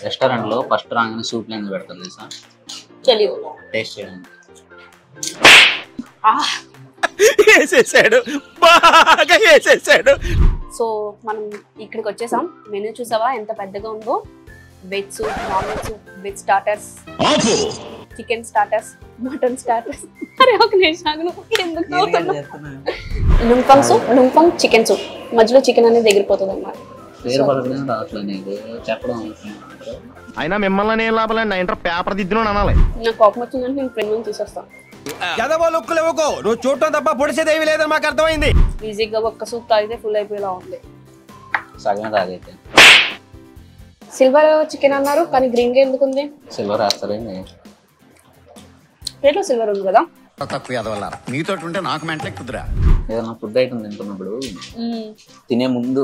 Restaurant లో first రాగానే soup lens పెడతారు తెలుసా? తెలియదు. టేస్ట్ చేయండి. వేసేసాడు, బాగా వేసేసాడు. సో మనం ఇక్కడికి వచ్చేసాం. మెనూ చూసావా ఎంత పెద్దగా ఉందో? Veg soup, non veg soup, veg starters, chicken starters, mutton starters. అరే ఒక నిమిషం lung fung soup, lung fung chicken soup. మధ్యలో చికెన్ అనేది ఎగిరిపోతుంది అన్నమాట. పేరు పలకడం రావట్లేదు నీకు, చెప్పడం అయినా మిమ్మల్ని ఏం లాభాలండి, నా ఇంటర్ పేపర్ దిద్దును అనాలి. నాకు కోపం వచ్చిందంటే నేను ఫ్రెండ్ తీసేస్తాను. నువ్వు చూడటం తప్ప పొడిసేదేవి లేదని మాకు అర్థమైంది. ఈజీగా ఒక్క సూప్ తాగితే ఫుల్ అయిపోయేలా ఉంది. సగమే తాగైతే. సిల్వర్ చికెన్ అన్నారు కానీ గ్రీన్ గా ఎందుకు ఉంది? సిల్వర్ వేస్తారండి. ప్లేట్లో సిల్వర్ ఉంది కదా. మీతో ఉంటే నాకు మెంటలే కుదురా. ఏదైనా ఫుడ్ ఐటమ్ తింటున్నప్పుడు తినే ముందు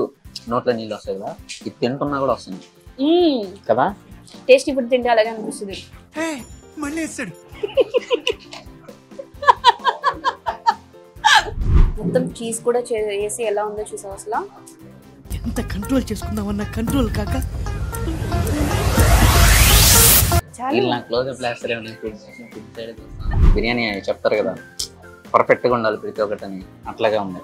నోట్లో నీళ్ళు వస్తాయి కదా, ఇది తింటున్నా కూడా వస్తుంది కదా. టేస్టీ ఫుడ్ తింటే అలాగే అనిపిస్తుంది. మళ్ళీ వేస్తాడు. మొత్తం చీజ్ కూడా వేసి ఎలా ఉందో చూసావు అసలు. ఎంత కంట్రోల్ చేసుకుందామన్న కంట్రోల్ కాక బిర్యానీ చెప్తారు కదా పర్ఫెక్ట్ గా ఉండాలి ప్రతి ఒక్కటి అని, అట్లాగే ఉంది.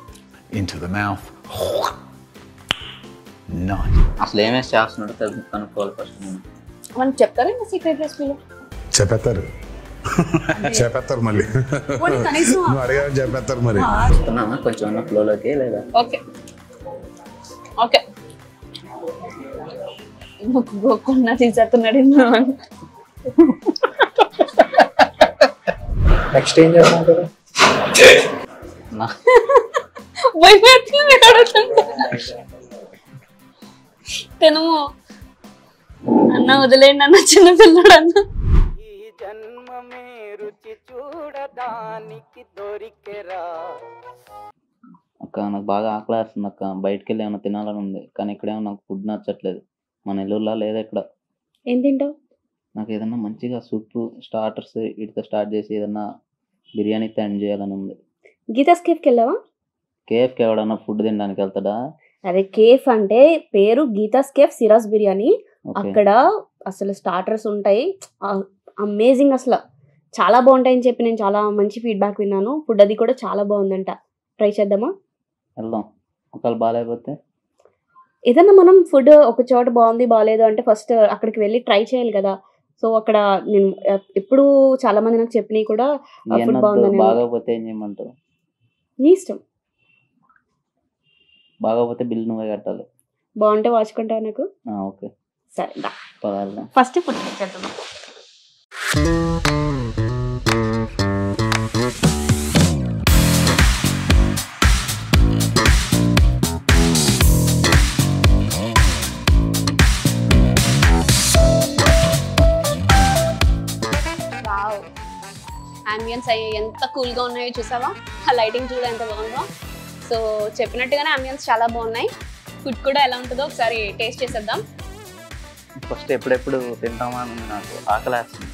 అసలు ఏమేసి చేస్తున్నాడో కనుక్కోవాలి ఫస్ట్. మనం చెప్తారా సీక్రెట్ రెసిపీలో? చెప్పేస్తారు మళ్ళీ చెప్పేస్తారు మరి. చెప్తున్నామా కొంచెం ఉన్న ఫ్లోలోకి లేదా? Okay okay. కొన్న తీసేస్తున్నాడు. నెక్స్ట్ ఏం చేస్తున్నావు కదా? తినము అన్న, వదిలేండి అన్న, చిన్న పిల్లడు అన్న. అక్క నాకు బాగా ఆకలి వేస్తుంది అక్క, బయటకు వెళ్ళి ఏమైనా తినాలని ఉంది కానీ ఇక్కడేమో నాకు ఫుడ్ నచ్చట్లేదు. మన నెల్లూరులో లేదా ఇక్కడ. ఏం తింటావు? నాకు ఏదన్నా మంచిగా సూప్ స్టార్టర్స్ వీటితో స్టార్ట్ చేసి ఏదన్నా బిర్యానీతో ఎండ్ చేయాలని ఉంది. గీతాస్ కేఫ్కి వెళ్ళావా? కేఫ్కి ఎవడన్నా ఫుడ్ తినడానికి వెళ్తాడా? అదే కేఫ్ అంటే పేరు గీతాస్ కేఫ్ సిరాజ్ బిర్యానీ. అక్కడ అసలు స్టార్టర్స్ ఉంటాయి, అమేజింగ్, అసలు చాలా బాగుంటాయని చెప్పి నేను చాలా మంచి ఫీడ్బ్యాక్ విన్నాను. ఫుడ్ అది కూడా చాలా బాగుందంట. ట్రై చేద్దామా? వెళ్దాం. ఒకవేళ బాగాలేకపోతే ఏదన్నా మనం ఫుడ్ ఒక చోట బాగుంది బాగాలేదు అంటే ఫస్ట్ అక్కడికి వెళ్ళి ట్రై చేయాలి కదా. సో అక్కడ నేను ఎప్పుడు చాలా మంది నాకు చెప్పినవి కూడా ఫుడ్ బాగుందని. బాగోపోతే ఏం చేయమంటావు? నీ ఇష్టం. బాగోపోతే బిల్ నువ్వే కట్టాలి. బాగుంటే వాచుకుంటావు నాకు. ఓకే సరే పదార్థం ఫస్ట్ ఫుడ్ చేద్దాం. అంబియన్స్ ఎంత కూల్గా ఉన్నాయో చూసావా? ఆ లైటింగ్ చూడ ఎంత బాగుందో. సో చెప్పినట్టుగానే అంబియన్స్ చాలా బాగున్నాయి. ఫుడ్ కూడా ఎలా ఉంటుందో ఒకసారి టేస్ట్ చేసేద్దాం. ఫస్ట్ ఎప్పుడెప్పుడు తింటామా అని నాకు ఆకలి వేస్తుంది.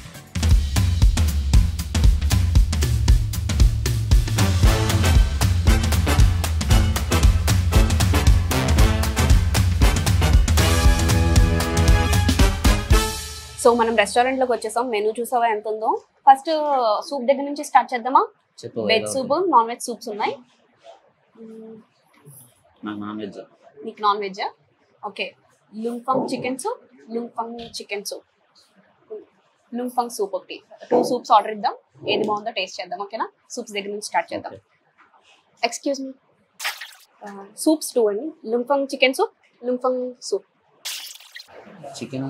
సో మనం రెస్టారెంట్లోకి వచ్చేసాం. మెనూ చూసావా ఎంత ఉందో? ఫస్ట్ సూప్ దగ్గర నుంచి స్టార్ట్ చేద్దామా? Veg soup, non veg soups ఉన్నాయి. నీకు non veg? Okay. Lung fung chicken soup, lung fung chicken soup, lung fung soup ఒకటి, 2 సూప్స్ ఆర్డర్ ఇద్దాం. ఏది బాగుందో టేస్ట్ చేద్దాం. ఓకేనా? సూప్స్ దగ్గర నుంచి స్టార్ట్ చేద్దాం. ఎక్స్క్యూజ్ మీ, సూప్స్ 2 అండి. Lung fung chicken soup, lung fung soup. Chicken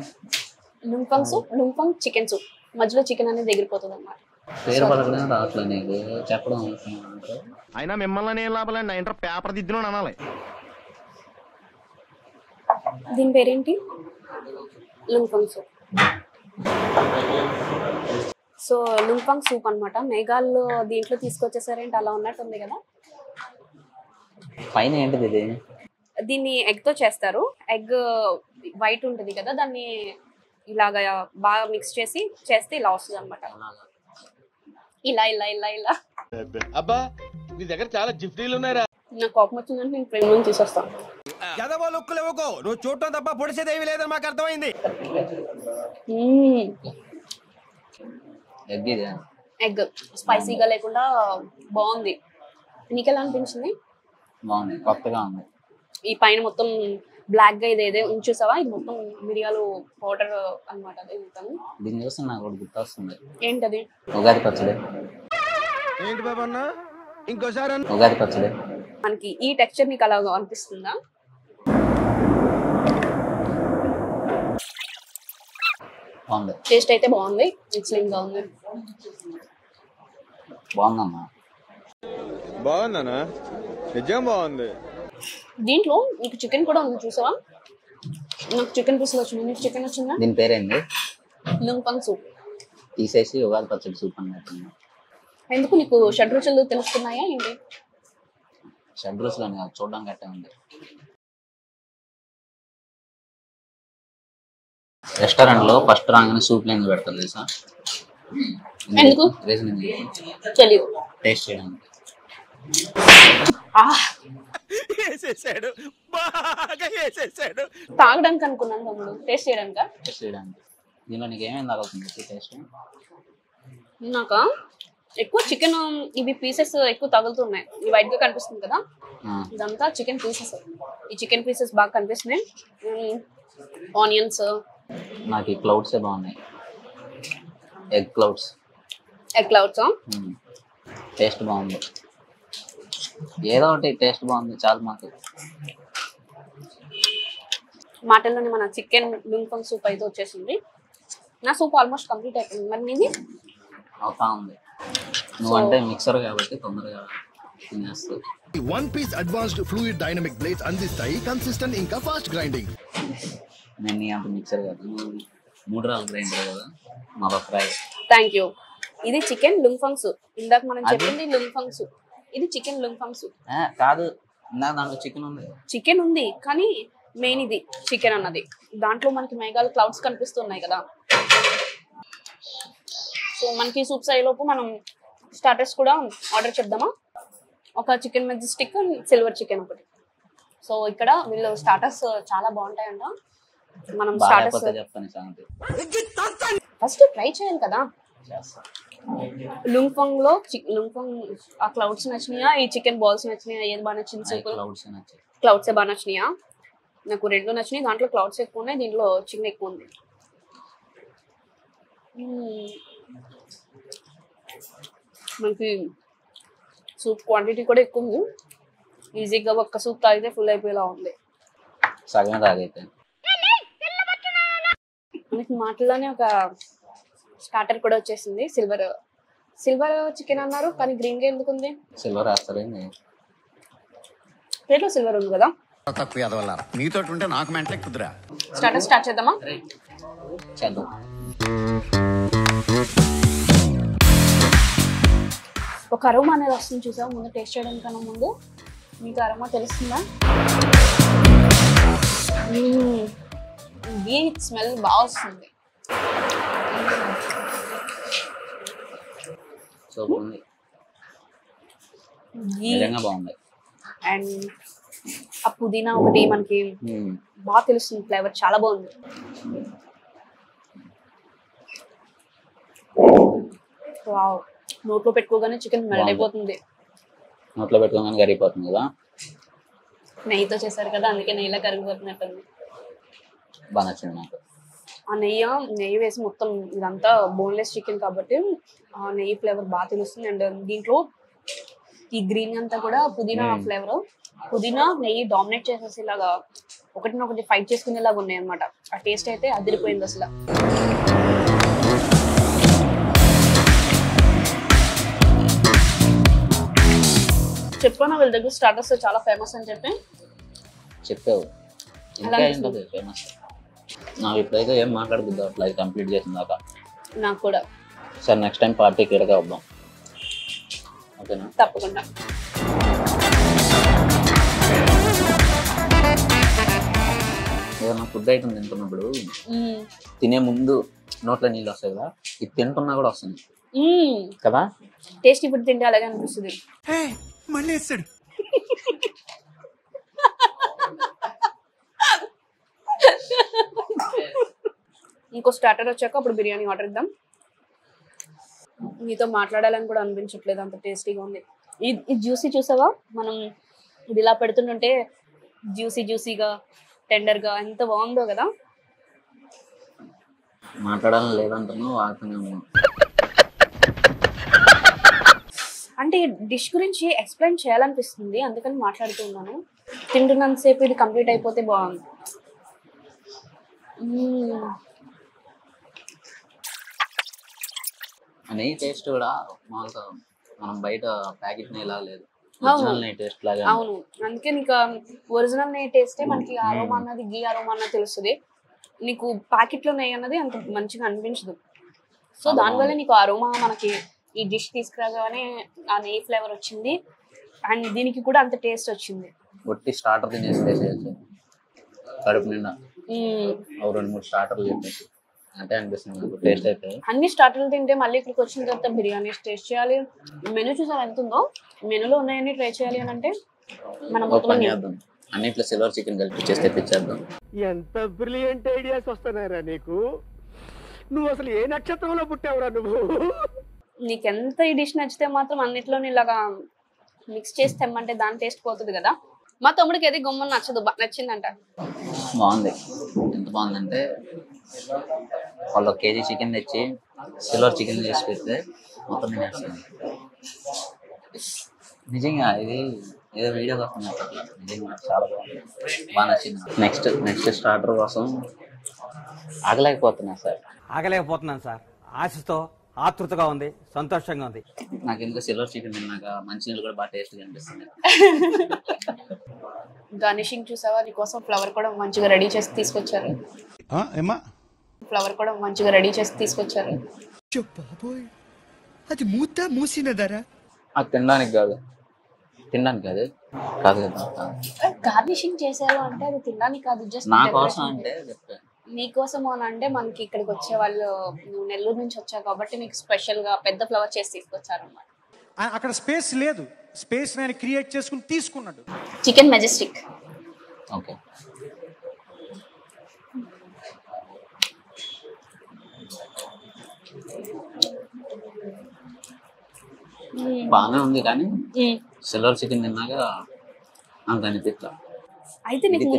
lung fung soup, lung fung chicken soup. మధ్యలో చికెన్ అనేది ఎగిరిపోతుంది అన్నమాట. పేరు పలకడం రావట్లేదు నీకు, చెప్పడం అయినా మిమ్మల్ని ఏం లాభాలండి, నా ఇంటర్ పేపర్ దిద్దును అనాలి. దీని పేరేంటి? Lung fung soup. So lung fung soup అనమాట. మేఘాల్లో దీంట్లో తీసుకొచ్చేసారేంటి, అలా ఉన్నట్టు ఉంది కదా. పైన ఏంటిది ఇది? దీన్ని ఎగ్తో చేస్తారు. ఎగ్ వైట్ ఉంటుంది కదా, దాన్ని ఇలాగా బాగా మిక్స్ చేస్తే ఇలా వస్తుంది అనమాట. ఇలా ఇలా ఇలా ఇలా. అబ్బా నీ దగ్గర చాలా జిఫ్టీలు ఉన్నాయరా. నాకు కోపం వచ్చిందంటే నేను ఫ్రెండ్ నుంచి తీసేస్తాను. ఎదవో లుక్కులు ఇవ్వకో నువ్వు చూడటం తప్ప పొడిచేది ఏమీ లేదని మాకు అర్థమైంది. ఎగ్ ఇది ఎగ్ స్పైసీగా లేకుండా బాగుంది. నీకెలా అనిపించింది? బాగుంది, కొత్తగా ఉంది. ఈ పైన మొత్తం బ్లాక్ గా ఇదేదే చూసావా, ఇది మొత్తం మిరియాలు పౌడర్ అనమాట. దీన్ని చూస్తే నాకు ఒకటి గుర్తొస్తుంది. ఏంటది? ఉగాది పచ్చడి. ఏంటి బాబా అన్న ఇంకోసారి ఉగాది పచ్చడి. మనకి ఈ టెక్స్చర్ నీకు అలా అనిపిస్తుందా? బాగుంది, టేస్ట్ అయితే బాగుంది, ఎక్సలెంట్ గా ఉంది. బాగుందమ్మా. బాగుందన్నా, నిజం బాగుంది. దీంట్లో నీకు చికెన్ కూడా ఉంది చూసావా? నాకు చికెన్ పీసులు వచ్చింది, నీకు చికెన్ వచ్చిందా? దీని పేరేంది? లుంపంగ్ సూప్. తీసేసి ఉగాది పచ్చడి సూప్ అన్నట్టు. ఎందుకు నీకు షడ్రుచులు తెలుస్తున్నాయా ఏంటి? షడ్రుచులు అని చూడడం గట్టే ఉంది. రెస్టారెంట్ లో ఫస్ట్ రాగానే సూప్ లేని పెడతారు తెలుసా? ఎందుకు? రీజన్ తెలియదు. టేస్ట్ చేయడానికి. తాగడానికి అనుకున్నాను తమ్ముడు, టేస్ట్ చేయడానికా? టేస్ట్ చేయడానికి. దీనిలో నీకు ఏమేమి తగులుతుంది టేస్ట్? నాకా ఎక్కువ చికెన్ ఇవి పీసెస్ ఎక్కువ తగులుతున్నాయి. ఈ వైట్ గా కనిపిస్తుంది కదా, ఇదంతా చికెన్ పీసెస్. ఈ చికెన్ పీసెస్ బాగా కనిపిస్తున్నాయి. ఆనియన్స్. నాకు ఈ క్లౌడ్సే బాగున్నాయి, egg clouds. Egg clouds taste బాగుంది, ఏదో ఒకటి టేస్ట్ బాగుంది చాలు మాకు. మాటల్లోనే మన చికెన్ లుంపంగ్ సూప్ అయితే వచ్చేసింది. నా సూప్ ఆల్మోస్ట్ కంప్లీట్ అయిపోయింది. మరి నీది? అవుతా ఉంది. నువ్వంటే మిక్సర్ కాబట్టి తొందరగా తినేస్తావు. One piece advanced fluid dynamic blades అందిస్తాయి కన్సిస్టెంట్ ఇంకా ఫాస్ట్ గ్రైండింగ్. నేను నీ అంత మిక్సర్ కాదు, 3 రాళ్ళ గ్రైండర్ కదా మా ఫ్రై. Thank you. ఇది చికెన్ లుంపంగ్ సూప్. ఇందాక మనం చెప్పింది లుంపంగ్ సూప్, ఇది చికెన్ లుంపంగ్ సూప్ కాదు. ఇందాక దాంట్లో చికెన్ ఉంది. చికెన్ ఉంది కానీ మెయిన్ ఇది చికెన్ అన్నది. దాంట్లో మనకి మేఘాలు క్లౌడ్స్ కనిపిస్తున్నాయి కదా. సో మనకి సూప్స్ అయ్యేలోపు మనం స్టార్టర్స్ కూడా ఆర్డర్ చేద్దామా? ఒక చికెన్ మెజెస్టిక్, సిల్వర్ చికెన్ ఒకటి. సో ఇక్కడ వీళ్ళు స్టార్టర్స్ చాలా బాగుంటాయంట. మనం స్టార్టర్స్ ఫస్ట్ ట్రై చేయాలి కదా. లుంపంగ్ లో లుంపంగ్ ఆ క్లౌడ్స్ నచ్చినాయా, ఈ చికెన్ బాల్స్ నచ్చినాయా? ఏది బాగా నచ్చింది? సూప్ క్లౌడ్స్ బాగా నచ్చినాయా? నాకు 2 నచ్చినాయి. దాంట్లో క్లౌడ్స్ ఎక్కువ ఉన్నాయి, దీంట్లో చికెన్ ఎక్కువ ఉంది. మనకి సూప్ క్వాంటిటీ కూడా ఎక్కువ ఉంది. ఈజీగా ఒక్క సూప్ తాగితే ఫుల్ అయిపోయేలా ఉంది. సగమే తాగైతే. మనకి మాటల్లోనే ఒక స్టార్టర్ కూడా వచ్చేసింది. సిల్వర్ చికెన్ అన్నారు కానీ గ్రీన్ గా ఎందుకు ఉంది? సిల్వర్ వేస్తారేంటి? ప్లేట్లో సిల్వర్ ఉంది కదా. తక్కువ ఎదవల్ల నీతో ఉంటే నాకు మెంటలే కుదురా. స్టార్టర్ స్టార్ట్ చేద్దామా? చేద్దాం. ఒక అరోమా అనేది వస్తుంది చూసావు ముందు టేస్ట్ చేయడానికన్నా ముందు. మీకు అరోమా తెలుస్తుందా? ఘీ స్మెల్ బాగా వస్తుంది. సూపర్ ఉంది, నిజంగా బాగుంది. అండ్ ఆ పుదీనా ఒకటి మనకి బాగా తెలుస్తుంది, ఫ్లేవర్ చాలా బాగుంది. వావ్, నోట్లో పెట్టుకోగానే చికెన్ మెల్ట్ అయిపోతుంది. నోట్లో పెట్టుకోగానే కరిగిపోతుంది కదా. నెయ్యితో చేశారు కదా, అందుకే నెయ్యిలో కరిగిపోతున్నట్టుంది. బాగా నచ్చింది నాకు. ఆ నెయ్యి వేసి మొత్తం ఇదంతా బోన్లెస్ చికెన్ కాబట్టి ఆ నెయ్యి ఫ్లేవర్ బాగా తెలుస్తుంది. అండ్ దీంట్లో ఈ గ్రీన్ అంతా కూడా పుదీనా ఫ్లేవర్. పుదీనా నెయ్యి డామినేట్ చేసేసి ఇలాగా ఒకటినొకటి ఫైట్ చేసుకునేలాగా ఉన్నాయి అనమాట. ఆ టేస్ట్ అయితే అదిరిపోయింది అసలు. చెప్పాను వీళ్ళ దగ్గర స్టార్టర్స్ చాలా ఫేమస్ అని చెప్పి. చెప్పావు, ఇంకా ఏంటది ఫేమస్? నాకు ఇప్పుడైతే ఏం మాట్లాడబుద్దు అట్లా కంప్లీట్ చేసిన దాకా. నాకు కూడా. సరే నెక్స్ట్ టైం పార్టీకి ఇక్కడికే వద్దాం, ఓకేనా? తప్పకుండా. ఏదైనా ఫుడ్ ఐటమ్ తింటున్నప్పుడు తినే ముందు నోట్లో నీళ్ళు వస్తాయి కదా, ఇది తింటున్నా కూడా వస్తుంది కదా. టేస్ట్ ఇప్పుడు తింటే అలాగే అనిపిస్తుంది. మళ్ళీ వేస్తాడు. ఇంకో స్టార్టర్ వచ్చాక అప్పుడు బిర్యానీ ఆర్డర్ ఇద్దాం. మీతో మాట్లాడాలని కూడా అనిపించట్లేదు, అంత టేస్టీగా ఉంది. ఇది జ్యూసీ చూసావా, మనం ఇది ఇలా పెడుతుంటే జ్యూసీగా టెండర్గా ఎంత బాగుందో కదా. మాట్లాడాలని లేదంటున్నావు, వాడుతున్నాము. అంటే డిష్ గురించి ఎక్స్ప్లెయిన్ చేయాలనిపిస్తుంది, అందుకని మాట్లాడుతూ ఉన్నాను. తింటున్నంతసేపు ఇది కంప్లీట్ అయిపోతే బాగుంది. నెయ్యి టేస్ట్ కూడా మామూలుగా మనం బయట ప్యాకెట్ నెయ్యి లాగా లేదు, ఒరిజినల్ నెయ్యి టేస్ట్ లాగా. అవును, అందుకే నీకు ఒరిజినల్ నెయ్యి టేస్టే మనకి అరోమా అన్నది, గీ అరోమా అన్నది తెలుస్తుంది. నీకు ప్యాకెట్ లో నెయ్యి అన్నది అంత మంచిగా అనిపించదు. సో దానివల్ల నీకు అరోమా మనకి ఈ డిష్ తీసుకురాగానే ఆ నెయ్యి ఫ్లేవర్ వచ్చింది, అండ్ దీనికి కూడా అంత టేస్ట్ వచ్చింది. ఒట్టి స్టార్టర్ తినేసి వేసేయచ్చు కడుపు నిండా. 2-3 స్టార్టర్లు చెప్పేసి అంటే అనిపిస్తుంది టేస్ట్ అయితే. అన్ని స్టార్టర్లు తింటే మళ్ళీ ఇక్కడికి వచ్చిన తర్వాత బిర్యానీ టేస్ట్ చేయాలి. మెనూ చూసారు ఎంత ఉందో, మెనూలో ఉన్నాయని ట్రై చేయాలి అని అంటే మనం ఓపెన్ చేద్దాం, అన్నిట్లో సిల్వర్ చికెన్ కలిపి చేసి తెప్పించేద్దాం. ఎంత బ్రిలియంట్ ఐడియాస్ వస్తున్నారా నీకు, నువ్వు అసలు ఏ నక్షత్రంలో పుట్టావురా నువ్వు. నీకెంత ఈ డిష్ నచ్చితే మాత్రం అన్నిట్లో ఇలాగా మిక్స్ చేసి తెమ్మంటే దాని టేస్ట్ పోతుంది కదా. మా తమ్ముడికి ఏది గమ్మని నచ్చదు, నచ్చిందంట. బాగుంది, ఎంత బాగుందంటే వాళ్ళు 1 కేజీ చికెన్ తెచ్చి సిల్వర్ చికెన్ చేసి పెడితే మొత్తం తినేస్తాను. నిజంగా ఇది ఏదో వీడియో కోసం నిజంగా చాలా బాగుంది, బాగా నచ్చింది. నెక్స్ట్ స్టార్టర్ కోసం ఆగలేకపోతున్నా సార్. ఆగలేకపోతున్నాను సార్, ఆశతో ఆతృతగా ఉంది, సంతోషంగా ఉంది. నాకు ఇంకా సిల్వర్ చికెన్ తిన్నాక మంచినీళ్ళు కూడా బాగా టేస్ట్గా అనిపిస్తుంది. గార్నిషింగ్ చూసావా, నీకోసం ఫ్లవర్ కూడా మంచిగా రెడీ చేసి తీసుకొచ్చారు. ఫ్లవర్ కూడా మంచిగా రెడీ చేసి తీసుకొచ్చారు. బాబోయ్, అది మూసినదరా? అది తినడానికి కాదు కాదు కదా. గార్నిషింగ్ చేశారు అంటే అది తినడానికి కాదు, జస్ట్ నా కోసం అంటే చెప్పాను. నీకోసం అని అంటే మనకి ఇక్కడికి వచ్చే వాళ్ళు నువ్వు నెల్లూరు నుంచి వచ్చావు కాబట్టి మీకు స్పెషల్ గా పెద్ద ఫ్లవర్ చేసి తీసుకొచ్చారు అన్నమాట. అక్కడ స్పేస్ లేదు, స్పేస్ నేను క్రియేట్ చేసుకుని తీసుకున్నాడు. Chicken Majestic. ఓకే, బాగానే ఉంది కానీ సిల్వర్ చికెన్ తిన్నాక అంత అనిపిస్తా. అయితే నీకు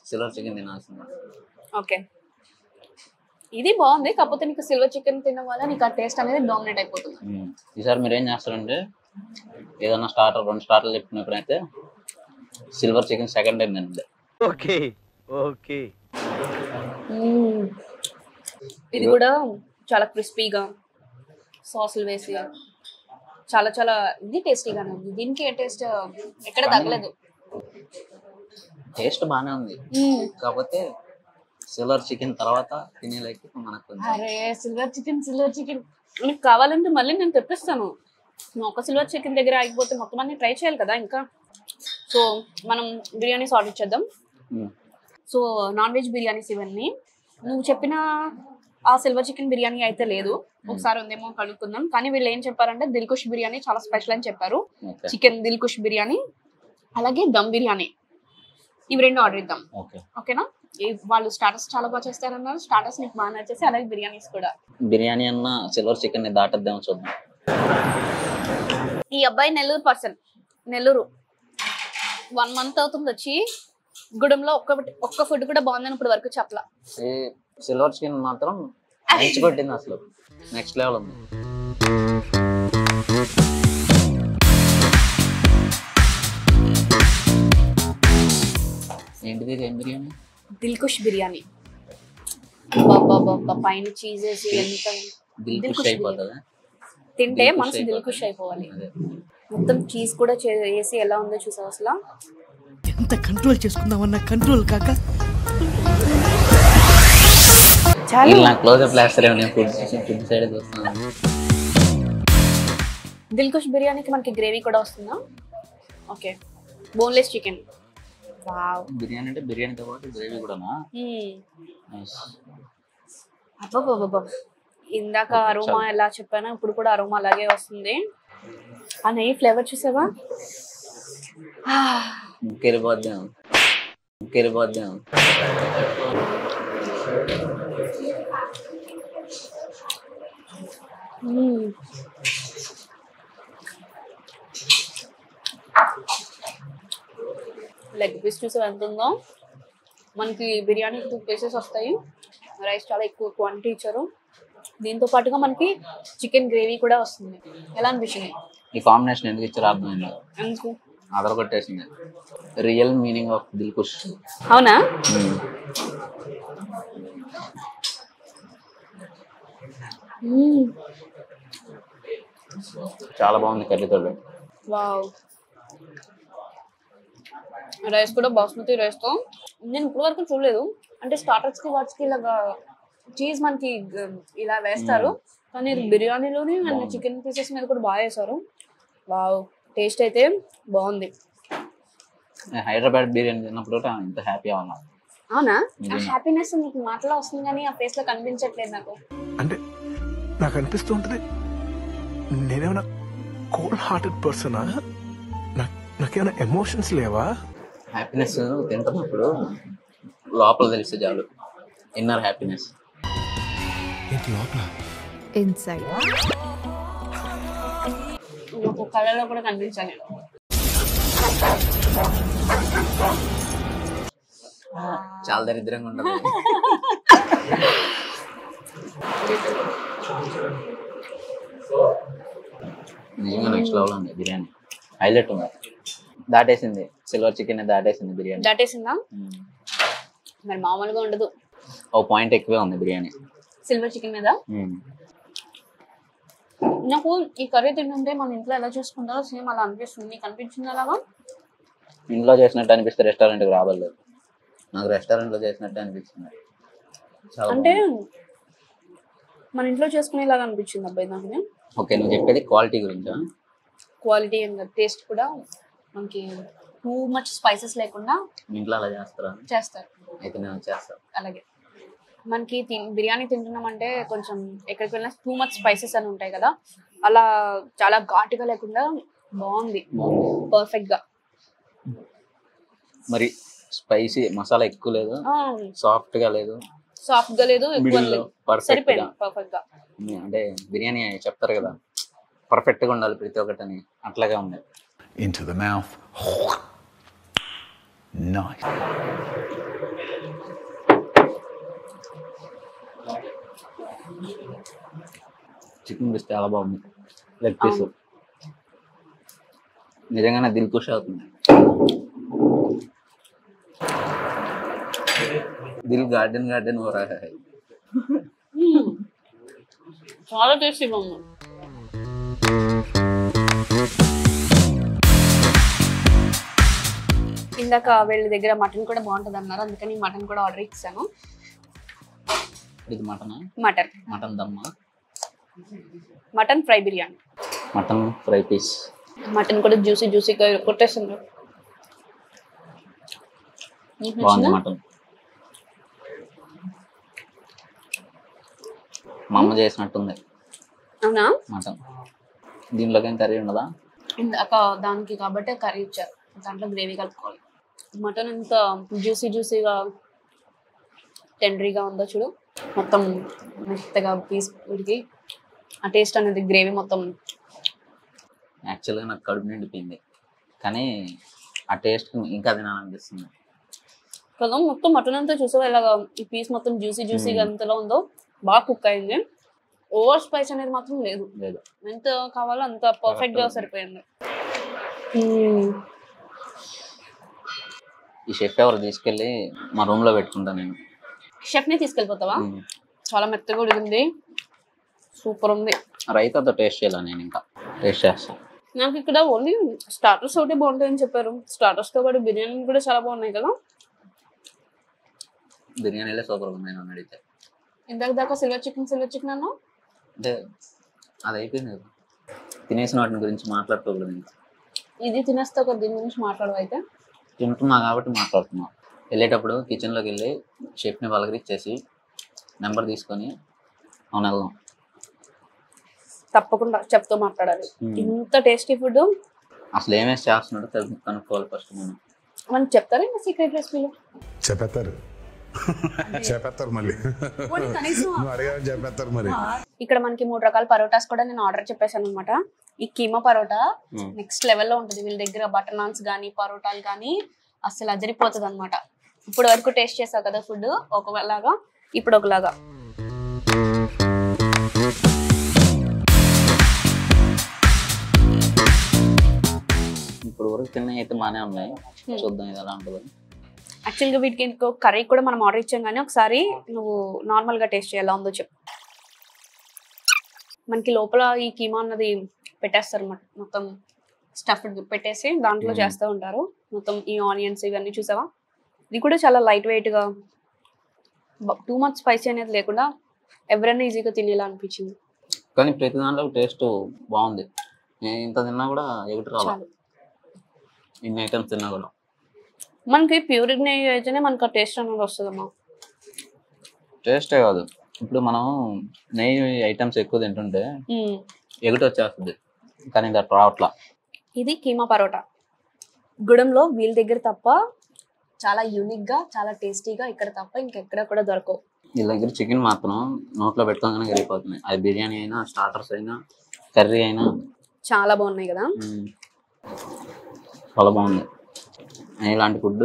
సిల్వర్ చికెన్ తినాల్సింది. ఓకే, ఇది బాగుంది, కాకపోతే నీకు సిల్వర్ చికెన్ తినడం వల్ల నీకు ఆ టేస్ట్ అనేది డామినేట్ అయిపోతుంది. ఈసారి మీరు ఏం చేస్తారంటే ఏదైనా 2 స్టార్టర్లు చెప్పినప్పుడైతే సిల్వర్ చికెన్ సెకండ్ టైం తినండి. Okay okay. ఇది కూడా చాలా క్రిస్పీగా సాసులు వేసి చాలా చాలా ఇది టేస్టీగానే ఉంది. దీనికి ఏ టేస్ట్ ఎక్కడ తగ్గలేదు, టేస్ట్ బాగానే ఉంది. కాకపోతే సిల్వర్ చికెన్ తర్వాత తినేలకి మనకు అరే సిల్వర్ చికెన్ నీకు కావాలంటే మళ్ళీ నేను తెప్పిస్తాను. నువ్వు ఒక సిల్వర్ చికెన్ దగ్గర ఆగిపోతే మొత్తం అన్ని ట్రై చేయాలి కదా ఇంకా. సో మనం బిర్యానీస్ ఆర్డర్ చేద్దాం. సో నాన్ వెజ్ బిర్యానీస్ ఇవన్నీ. నువ్వు చెప్పిన ఆ సిల్వర్ చికెన్ బిర్యానీ అయితే లేదు, ఒకసారి ఉందేమో కనుక్కుందాం. కానీ వీళ్ళు ఏం చెప్పారంటే దిల్కుష్ బిర్యానీ చాలా స్పెషల్ అని చెప్పారు. చికెన్ దిల్కుష్ బిర్యానీ అలాగే దమ్ బిర్యానీ, ఇవి 2 ఆర్డర్ ఇద్దాం. ఓకేనా? వాళ్ళు స్టార్టర్స్ చాలా బాగా చేస్తారన్నారు, స్టార్టర్స్ నీకు బాగా నచ్చేసి, అలాగే బిర్యానీస్ కూడా. బిర్యానీ అన్న సిల్వర్ చికెన్ ని దాటద్దాం చూద్దాం. ఈ అబ్బాయి నెల్లూరు పర్సన్, నెల్లూరు 1 మంత్ అవుతుంది వచ్చి. గుడంలో ఒక్క ఫుడ్ కూడా బాగుందని ఇప్పుడు వరకు చెప్పలా. సిల్వర్ చికెన్ మాత్రం మంచి కొట్టింది, అసలు నెక్స్ట్ లెవెల్ ఉంది. ఏంటిది ఏం బిర్యానీ? దిల్కుష్ బిర్యానీ. పైన చీజ్ వేసి ఎంత దిల్కుష్ అయిపోతుందా? తింటే మనసు దిల్కుష్ అయిపోవాలి. మొత్తం చీజ్ కూడా వేసి ఎలా ఉందో చూసావు అసలు. ఎంత కంట్రోల్ చేసుకుందామన్నా కంట్రోల్ కాక ఫుడ్ సైడ్ చూస్తున్నాను. దిల్కుష్ బిర్యానీకి మనకి గ్రేవీ కూడా వస్తుందా? Okay, boneless chicken. బిర్యానీ అంటే బిర్యానీతో పాటు గ్రేవీ కూడానా? అబ్బా, ఇందాక అరోమా ఎలా చెప్పానో ఇప్పుడు కూడా అరోమా అలాగే వస్తుంది. ఆ నెయ్యి ఫ్లేవర్ చూసావా? ఇంకెళ్ళిపోద్ది. లెగ్ పీస్ చూసి ఎంత ఉందో. మనకి బిర్యానీ 2 పీసెస్ వస్తాయి. రైస్ చాలా ఎక్కువ క్వాంటిటీ ఇచ్చారు. దీంతో పాటుగా మనకి చికెన్ గ్రేవీ కూడా వస్తుంది. ఎలా అనిపించింది? ఈ కాంబినేషన్ ఎందుకు ఇచ్చారో అర్థమైంది. ఎందుకు? అదర కొట్టేసింది. Real meaning of Dilkush. అవునా? చాలా బాగుంది కర్రీతో. వావ్. రైస్ కూడా బాస్మతి రైస్ తో. నేను ఇప్పుడు వరకు చూడలేదు. అంటే స్టార్టర్స్ కి వాటికి ఇలాగా చీజ్ మనకి ఇలా వేస్తారు. కానీ బిర్యానీలోనే అండ్ చికెన్ పీసెస్ మీద కూడా బాగా వేసారు. వావ్, టేస్ట్ అయితే బాగుంది. హైదరాబాద్ బిర్యానీ తిన్నప్పుడు ఇంత హ్యాపీ అవ్వాలి. అవునా? ఆ హ్యాపీనెస్ మీకు మాటలో వస్తుంది కానీ ఆ ఫేస్ లో కనిపించట్లేదు నాకు. అంటే నాకు అనిపిస్తూ ఉంటుంది నేనేమైనా కోల్డ్ హార్టెడ్ పర్సనా, నాకేమైనా ఎమోషన్స్ లేవా? హ్యాపీనెస్ తింటున్నప్పుడు లోపల తెలిస్తే చాలు. Inner happiness. ఏంటి లోపల? ఇన్సైడ్. నాకు కళలో కూడా కనిపించాలి. చాలా దరిద్రంగా ఉండదు. నిజంగా నెక్స్ట్ లెవెల్ ఉంది బిర్యానీ. హైలైట్ ఉంది. దాటేసింది. సిల్వర్ చికెన్ దాటేసింది బిర్యానీ. దాటేసిందా? మరి మామూలుగా ఉండదు. ఓ పాయింట్ ఎక్కువే ఉంది బిర్యానీ సిల్వర్ చికెన్ మీద. నాకు ఈ కర్రీ తింటుంటే మన ఇంట్లో ఎలా చేసుకుంటారో సేమ్ అలా అనిపిస్తుంది. నీకు అనిపించింది అలాగా? ఇంట్లో చేసినట్టు అనిపిస్తే రెస్టారెంట్కి రావలేదు. నాకు రెస్టారెంట్లో చేసినట్టు అనిపిస్తుంది. అంటే మన ఇంట్లో చేసుకునేలాగా అనిపించింది అబ్బాయి నాకు. ఓకే, నువ్వు చెప్పేది క్వాలిటీ గురించా? క్వాలిటీ అండ్ టేస్ట్ కూడా మనకి టూ మచ్ స్పైసెస్ లేకుండా ఇంట్లో అలా చేస్తారా? చేస్తారు. అయితే నేను చేస్తాను అలాగే. మనకి బిర్యానీ తింటున్నామంటే కొంచెం ఎక్కడికి వెళ్ళినా టూ మచ్ స్పైసెస్ అని ఉంటాయి కదా, అలా చాలా ఘాటుగా లేకుండా బాగుంది, పర్ఫెక్ట్ గా. మరి స్పైసీ మసాలా ఎక్కువ లేదు, సాఫ్ట్ గా లేదు, సాఫ్ట్ గా లేదు, ఎక్కువ లేదు, సరిపోయింది పర్ఫెక్ట్ గా. అంటే బిర్యానీ చెప్తారు కదా పర్ఫెక్ట్ గా ఉండాలి ప్రతి ఒక్కటని, అట్లాగే ఉంది. Into the mouth. Nice. Chicken piece చాలా బాగుంది. లెగ్ పీస్ నిజంగానే దిల్ ఖుష్ అవుతుంది. దిల్ గార్డెన్ గార్డెన్ ఓ రహా హై. చాలా టేస్టీగా ఉంది. ఇందాక వీళ్ళ దగ్గర మటన్ కూడా బాగుంటుంది అన్నారు, అందుకని మటన్ కూడా ఆర్డర్ ఇచ్చాను. ఇది మటనా? మటన్. మటన్ దమ్మా? Mutton fry biryani. Mutton fry piece. Mutton కూడా జ్యూసీ జ్యూసీగా కొట్టేస్తుంది. బాగుంది మటన్. మా అమ్మ చేసినట్టుంది. అవునా? మటన్ దీనిలోకి ఏం కర్రీ ఉండదా? ఇందాక దానికి కాబట్టి కర్రీ ఇచ్చారు, దాంట్లో గ్రేవీ కలుపుకోవాలి. మటన్ ఎంత జ్యూసీ జ్యూసీగా టెండరీగా ఉందో చూడు, మొత్తం మెత్తగా పీస్ ఉడికి ఆ టేస్ట్ అనేది గ్రేవీ మొత్తం. యాక్చువల్గా నాకు కడుపు నిండిపోయింది, కానీ ఆ టేస్ట్ ఇంకా తినాలనిపిస్తుంది కదా. మొత్తం మటన్ అంతా చూసావా ఇలాగా ఈ పీస్ మొత్తం జ్యూసీ జ్యూసీగా ఎంతలో ఉందో, బాగా కుక్ అయింది. ఓవర్ స్పైస్ అనేది మాత్రం లేదు, ఎంత కావాలో అంత పర్ఫెక్ట్ గా సరిపోయింది. ఈ షెఫ్ ఎవరు తీసుకెళ్ళి మా రూమ్ లో పెట్టుకుంటాను నేను. షెఫ్ ని తీసుకెళ్ళిపోతావా? చాలా మెత్తగా ఉడికింది, సూపర్ ఉంది. రైతాతో టేస్ట్ చేయాలి, నేను ఇంకా టేస్ట్ చేస్తాను. నాకు ఇక్కడ ఓన్లీ స్టార్టర్స్ ఒకటి బాగుంటాయని చెప్పారు. స్టార్టర్స్ తో పాటు బిర్యానీ కూడా చాలా బాగున్నాయి కదా. బిర్యానీలే సూపర్ ఉన్నాయి నన్ను అడిగితే. ఇందాక దాకా సిల్వర్ చికెన్ అన్నా, అంటే అది అయిపోయింది కదా, తినేసిన వాటిని గురించి మాట్లాడుకోకూడదు ఇంకా. ఇది తినేస్తా కదా, దీని గురించి మాట్లాడవు. అయితే తింటున్నా కాబట్టి మాట్లాడుతున్నా. వెళ్ళేటప్పుడు కిచెన్లోకి వెళ్ళి షెఫ్ని పలకరించేసి నెంబర్ తీసుకొని అవును వెళ్దాం. తప్పకుండా చెప్తూ మాట్లాడాలి. ఇంత టేస్టీ ఫుడ్ అసలు ఏమేసి చేస్తున్నాడో కనుక్కోవాలి ఫస్ట్ మనం. మనకి చెప్తారా ఇంకా సీక్రెట్ రెసిపీలు? చెప్పేస్తారు చెప్పేస్తారు మళ్ళీ నువ్వు అడిగావని చెప్పేస్తారు మరి. ఇక్కడ మనకి 3 రకాల పరోటాస్ కూడా నేను ఆర్డర్ చెప్పేశాను అనమాట. ఈ కీమా పరోటా నెక్స్ట్ లెవెల్లో ఉంటుంది వీళ్ళ దగ్గర. బటర్ నాన్స్ కానీ పరోటాలు కానీ అసలు అదిరిపోతుంది అనమాట. ఇప్పుడు వరకు టేస్ట్ చేసావు కదా ఫుడ్, ఒకలాగా ఇప్పుడు ఒకలాగా. ఇప్పుడు వరకు తిన్నాయి అయితే బాగానే ఉన్నాయి, చూద్దాం ఇది ఎలా ఉంటుందో. యాక్చువల్గా వీటికి కర్రీ కూడా మనం ఆర్డర్ ఇచ్చాం, కానీ ఒకసారి నువ్వు నార్మల్గా టేస్ట్ చేయాలా ఉందో చెప్పు. మనకి లోపల ఈ కీమా అన్నది పెట్టేస్తారు అన్నమాట, మొత్తం స్టఫ్డ్ పెట్టేసి దాంట్లో చేస్తూ ఉంటారు. మొత్తం ఈ ఆనియన్స్ ఇవన్నీ చూసావా. ఇది కూడా చాలా లైట్ వెయిట్గా, టూ మచ్ స్పైసీ అనేది లేకుండా ఎవరైనా ఈజీగా తినేలా అనిపించింది. కానీ ప్రతి దాంట్లో టేస్ట్ బాగుంది. నేను ఇంత తిన్నా కూడా ఎగుటి రావాలి, ఇన్ని ఐటమ్స్ తిన్నా కూడా. మనకి ప్యూర్ నెయ్యి అయితేనే మనకు టేస్ట్ అనేది వస్తుందమ్మా. టేస్టే కాదు, ఇప్పుడు మనం నెయ్యి ఐటమ్స్ ఎక్కువ తింటుంటే ఎగుటి వచ్చేస్తుంది, కానీ ఇది రావట్లా. ఇది కీమా పరోటా గుడంలో వీళ్ళ దగ్గర తప్ప చాలా యూనిక్గా, చాలా టేస్టీగా ఇక్కడ తప్ప ఇంకెక్కడ కూడా దొరకవు. వీళ్ళ దగ్గర చికెన్ మాత్రం నోట్లో పెట్టుకోగానే కరిగిపోతుంది. అది బిర్యానీ అయినా, స్టార్టర్స్ అయినా, కర్రీ అయినా చాలా బాగున్నాయి కదా. చాలా బాగుంది. ఇలాంటి ఫుడ్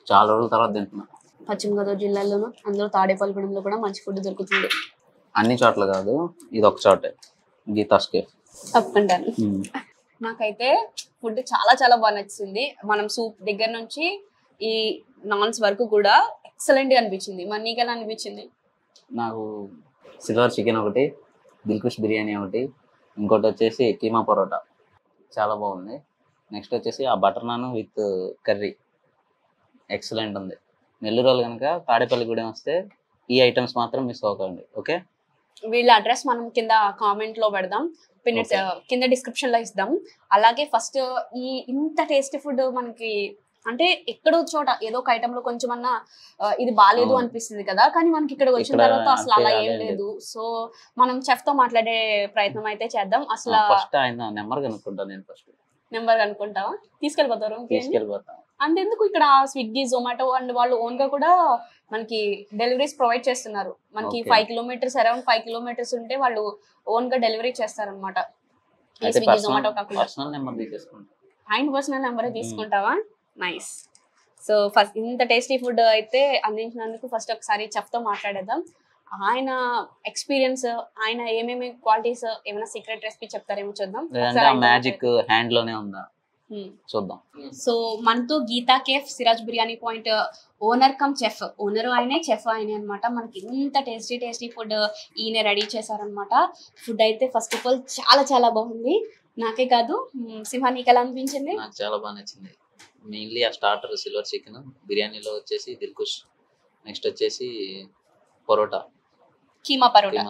చాలా రోజుల తర్వాత తింటున్నా. పశ్చిమ గోదావరి జిల్లాలోనూ అందులో తాడేపల్లిగూడెంలో కూడా మంచి ఫుడ్ దొరుకుతుంది. అన్ని చోట్ల కాదు, ఇది ఒక చోటే, గీతాస్ కేఫ్. తప్పకుంటాను. నాకైతే ఫుడ్ చాలా చాలా బాగా నచ్చింది. మనం సూప్ దగ్గర నుంచి ఈ నాన్స్ వరకు కూడా ఎక్సలెంట్ గా అనిపించింది. మరి నీకెలా అనిపించింది? నాకు సిల్వర్ చికెన్ ఒకటి, దిల్కుష్ బిర్యానీ ఒకటి, ఇంకోటి వచ్చేసి కీమా పరోటా చాలా బాగుంది. నెక్స్ట్ వచ్చేసి ఆ butter non with curry excellent ఉంది. నెల్లూరు వాళ్ళు కనుక తాడేపల్లిగూడెం వస్తే ఈ ఐటమ్స్ మాత్రం మిస్ అవ్వకండి. ఓకే, వీళ్ళ అడ్రస్ మనం కింద కామెంట్ లో పెడదాం, కింద డిస్క్రిప్షన్ లో ఇద్దాం. అలాగే ఫస్ట్ ఈ ఇంత టేస్టీ ఫుడ్ మనకి అంటే ఎక్కడో చోట ఏదో ఒక ఐటమ్ లో కొంచెం అన్నా ఇది బాగాలేదు అనిపిస్తుంది కదా, కానీ మనకి ఇక్కడ వచ్చిన తర్వాత అసలు అలా ఏం లేదు. సో మనం చెఫ్ తో మాట్లాడే ప్రయత్నం అయితే చేద్దాం. అసలు నెంబర్ కనుక్కుంటాను నేను. ఫస్ట్ నెంబర్ కనుక్కుంటావా? తీసుకెళ్ళిపోతారు? అంతెందుకు, ఇక్కడ స్విగ్గీ, జొమాటో అండ్ వాళ్ళు ఓన్ గా కూడా మనకి డెలివరీస్ ప్రొవైడ్ చేస్తున్నారు. మనకి 5 కిలోమీటర్స్, అరౌండ్ 5 కిలోమీటర్స్ ఉంటే వాళ్ళు ఓన్ గా డెలివరీ చేస్తారనమాట. స్విగ్గీ, జొమాటో కాకుండా ఆయన పర్సనల్ నెంబర్ తీసుకుంటావా? నైస్. సో ఫస్ట్ ఇంత టేస్టీ ఫుడ్ అయితే అందించినందుకు ఫస్ట్ ఒకసారి చెఫ్ తో మాట్లాడేద్దాం. ఆయన ఎక్స్పీరియన్స్, ఆయన ఏమేమి క్వాలిటీస్, ఏమైనా సీక్రెట్ రెసిపీ చెప్తారేమో చూద్దాం. మ్యాజిక్ హ్యాండ్ లోనే ఉందా చూద్దాం. సో మనతో Geeta cafe, Siraj biryani point owner cum chef, owner ఆయనే, చెఫ్ ఆయనే అనమాట. మనకి ఇంత టేస్టీ టేస్టీ ఫుడ్ ఈయన రెడీ చేశారనమాట. ఫుడ్ అయితే ఫస్ట్ ఆఫ్ ఆల్ చాలా చాలా బాగుంది. నాకే కాదు, సింహ నీకు ఎలా అనిపించింది? నాకు చాలా బాగా నచ్చింది. మెయిన్లీ ఆ స్టార్టర్ సిల్వర్ చికెన్, బిర్యానీలో వచ్చేసి దిల్కుష్, నెక్స్ట్ వచ్చేసి పరోటా, కీమా పరోటా.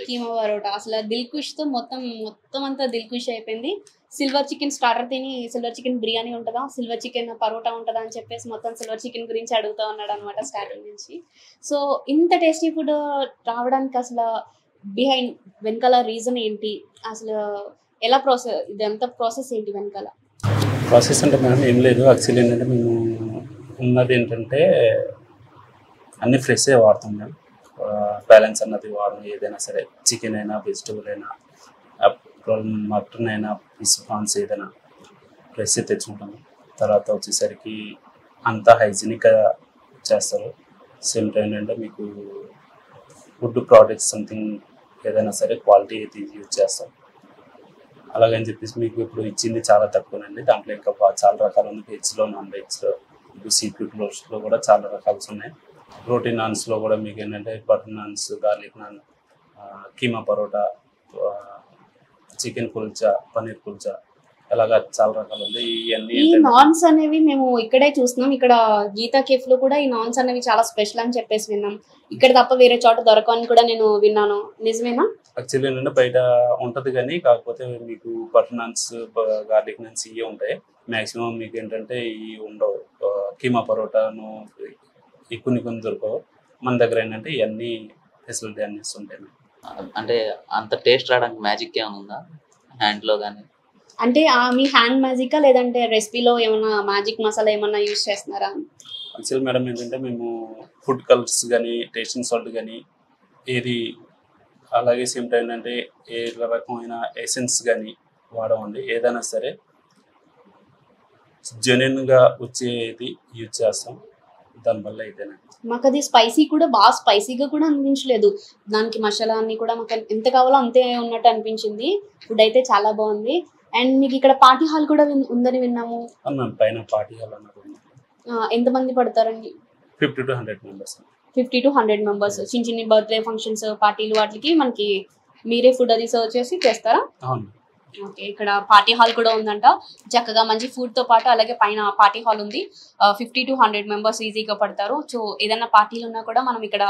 కీమా పరోటా అసలు దిల్కుష్ తో మొత్తం అంతా దిల్కుష్ అయిపోయింది. సిల్వర్ చికెన్ స్టార్టర్ తిని సిల్వర్ చికెన్ బిర్యానీ ఉంటుందా, సిల్వర్ చికెన్ పరోటా ఉంటుందా అని చెప్పేసి మొత్తం సిల్వర్ చికెన్ గురించి అడుగుతూ ఉన్నాడు అనమాట స్టార్టింగ్ నుంచి. సో ఇంత టేస్టీ ఫుడ్ రావడానికి అసలు వెనకాల రీజన్ ఏంటి, అసలు ఎలా ప్రాసెస్, ఇదంతా ప్రాసెస్ ఏంటి వెనకాల? ప్రాసెస్ అంటే మేడం ఏం లేదు. యాక్చువల్లీ ఏంటంటే మేము ఉన్నది ఏంటంటే అన్ని ఫ్రెష్ే వాడుతాం మేము. బ్యాలెన్స్ అన్నది వాడడం, ఏదైనా సరే చికెన్ అయినా, వెజిటబుల్ అయినా, మటన్ అయినా, ఫిష్, ప్రాన్స్ ఏదైనా ఫ్రెష్ తెచ్చుకుంటాము. తర్వాత వచ్చేసరికి అంతా హైజీనిక్గా చేస్తారు. సేమ్ టైం ఏంటంటే మీకు ఫుడ్ ప్రోడక్ట్స్ సంథింగ్ ఏదైనా సరే క్వాలిటీ అయితే యూజ్ చేస్తాం. అలాగని చెప్పేసి మీకు ఇప్పుడు ఇచ్చింది చాలా తక్కువనండి. దాంట్లో ఇంకా చాలా రకాలు ఉంది. వెజ్లో, నాన్ వెజ్లో, ఇప్పుడు సీ ఫుడ్ రోస్ట్లో కూడా చాలా రకాలు ఉన్నాయి. ప్రోటీన్ నాన్స్లో కూడా మీకు ఏంటంటే butter naans, garlic naan, keema parotta, chicken kulcha, paneer kulcha, అలాగా చాలా రకాలు ఉంది. ఈ నాన్స్ అనేవి మేము ఇక్కడే చూస్తున్నాం. ఇక్కడ గీతా కేఫ్ లో కూడా ఈ నాన్స్ అనేవి చాలా స్పెషల్ అని చెప్పేసి విన్నాం. ఇక్కడ తప్ప వేరే చోట దొరకని కూడా నేను విన్నాను. నిజమేనా? యాక్చువల్లీ ఏంటంటే బయట ఉంటది, కానీ కాకపోతే మీకు బటర్ నాన్స్, గార్లిక్ నాన్స్ ఇవే ఉంటాయి. మాక్సిమం మీకు ఏంటంటే ఇవి ఉండవు. కీమా పరోటాను కొన్ని దొరకవు. మన దగ్గర ఏంటంటే ఇవన్నీ ఫెసిలిటీ అన్నీ ఉంటాయి. అంటే అంత టేస్ట్ రావడానికి మ్యాజిక్ ఏమైనా ఉందా హ్యాండ్లో కానీ? అంటే మీ హ్యాండ్ మ్యాజికా లేదంటే రెసిపీలో ఏమైనా మ్యాజిక్ మసాలా ఏమైనా యూస్ చేస్తున్నారా? యాక్చువల్ మేడం ఏంటంటే మేము ఫుడ్ కలర్స్ కానీ టేస్టింగ్ సాల్ట్ కానీ ఏది, అలాగే సేమ్ టైం అంటే ఏ రకమైన ఎసెన్స్ కానీ వాడమండి. ఏదైనా సరే జెన్యున్గా వచ్చేది యూజ్ చేస్తాం. దానివల్ల ఇదేనా మాకు అది స్పైసీ కూడా బాగా స్పైసీగా కూడా అనిపించలేదు. దానికి మసాలా అన్ని కూడా మాకు ఎంత కావాలో అంతే ఉన్నట్టు అనిపించింది. ఫుడ్ అయితే చాలా బాగుంది. అండ్ మీకు ఇక్కడ పార్టీ హాల్ కూడా ఉందని విన్నాము. పైన పార్టీ హాల్ అన్నది. ఎంతమంది పడతారండి? 50 to 100 మెంబర్స్. 50 to 100 members. చిన్న చిన్న బర్త్డే ఫంక్షన్స్, పార్టీలు వాటికి మనకి మీరే ఫుడ్ అది సర్వ్ చేసి చేస్తారా? అవును. ఓకే, ఇక్కడ పార్టీ హాల్ కూడా ఉందంట. చక్కగా మంచి ఫుడ్ తో పాటు అలాగే పైన పార్టీ హాల్ ఉంది. 50 to 100 మెంబర్స్ ఈజీగా పడతారు. సో ఏదైనా పార్టీలు ఉన్నా కూడా మనం ఇక్కడ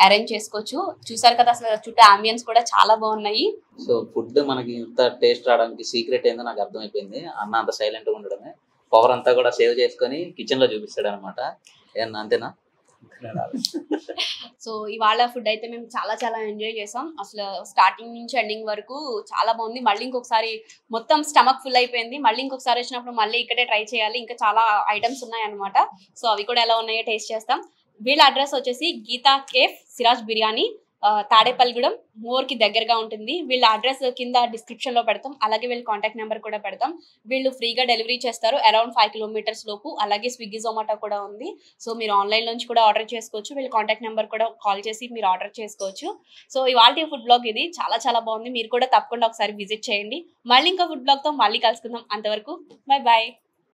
అరేంజ్ చేసుకోవచ్చు. చూసారు కదా అసలు చుట్టూ అంబియన్స్ కూడా చాలా బాగున్నాయి. సో ఫుడ్ మనకి ఇంత టేస్ట్ రావడానికి సీక్రెట్ ఏందో నాకు అర్థమైపోయింది. అన్న అంత సైలెంట్ గా ఉండడమే. పవర్ అంతా కూడా సేవ్ చేసుకొని కిచెన్ లో చూపిస్తాడు అనమాట. ఏమన్నా అంతేనా? సో ఇవాళ ఫుడ్ అయితే మేము చాలా చాలా ఎంజాయ్ చేసాం. అసలు స్టార్టింగ్ నుంచి ఎండింగ్ వరకు చాలా బాగుంది. మళ్ళీ ఇంకొకసారి మొత్తం స్టమక్ ఫుల్ అయిపోయింది. మళ్ళీ ఇంకొకసారి వచ్చినప్పుడు మళ్ళీ ఇక్కడే ట్రై చేయాలి. ఇంకా చాలా ఐటమ్స్ ఉన్నాయి అనమాట. సో అవి కూడా ఎలా ఉన్నాయో టేస్ట్ చేస్తాం. వీళ్ళ అడ్రస్ వచ్చేసి గీతా కేఫ్ సిరాజ్ బిర్యానీ, తాడేపల్లిగూడెం మోర్కి దగ్గరగా ఉంటుంది. వీళ్ళ అడ్రస్ కింద డిస్క్రిప్షన్ లో పెడతాం. అలాగే వీళ్ళ కాంటాక్ట్ నెంబర్ కూడా పెడతాం. వీళ్ళు ఫ్రీగా డెలివరీ చేస్తారు అరౌండ్ 5 kilometers లోపు. అలాగే స్విగ్గీ జొమాటో కూడా ఉంది. సో మీరు ఆన్లైన్ నుంచి కూడా ఆర్డర్ చేసుకోవచ్చు. వీళ్ళ కాంటాక్ట్ నెంబర్ కూడా కాల్ చేసి మీరు ఆర్డర్ చేసుకోవచ్చు. సో ఇవాళ ఫుడ్ బ్లాగ్ ఇది చాలా చాలా బాగుంది. మీరు కూడా తప్పకుండా ఒకసారి విజిట్ చేయండి. మళ్ళీ ఇంకా ఫుడ్ బ్లాగ్ తో మళ్ళీ కలుసుకుందాం. అంతవరకు బై బాయ్.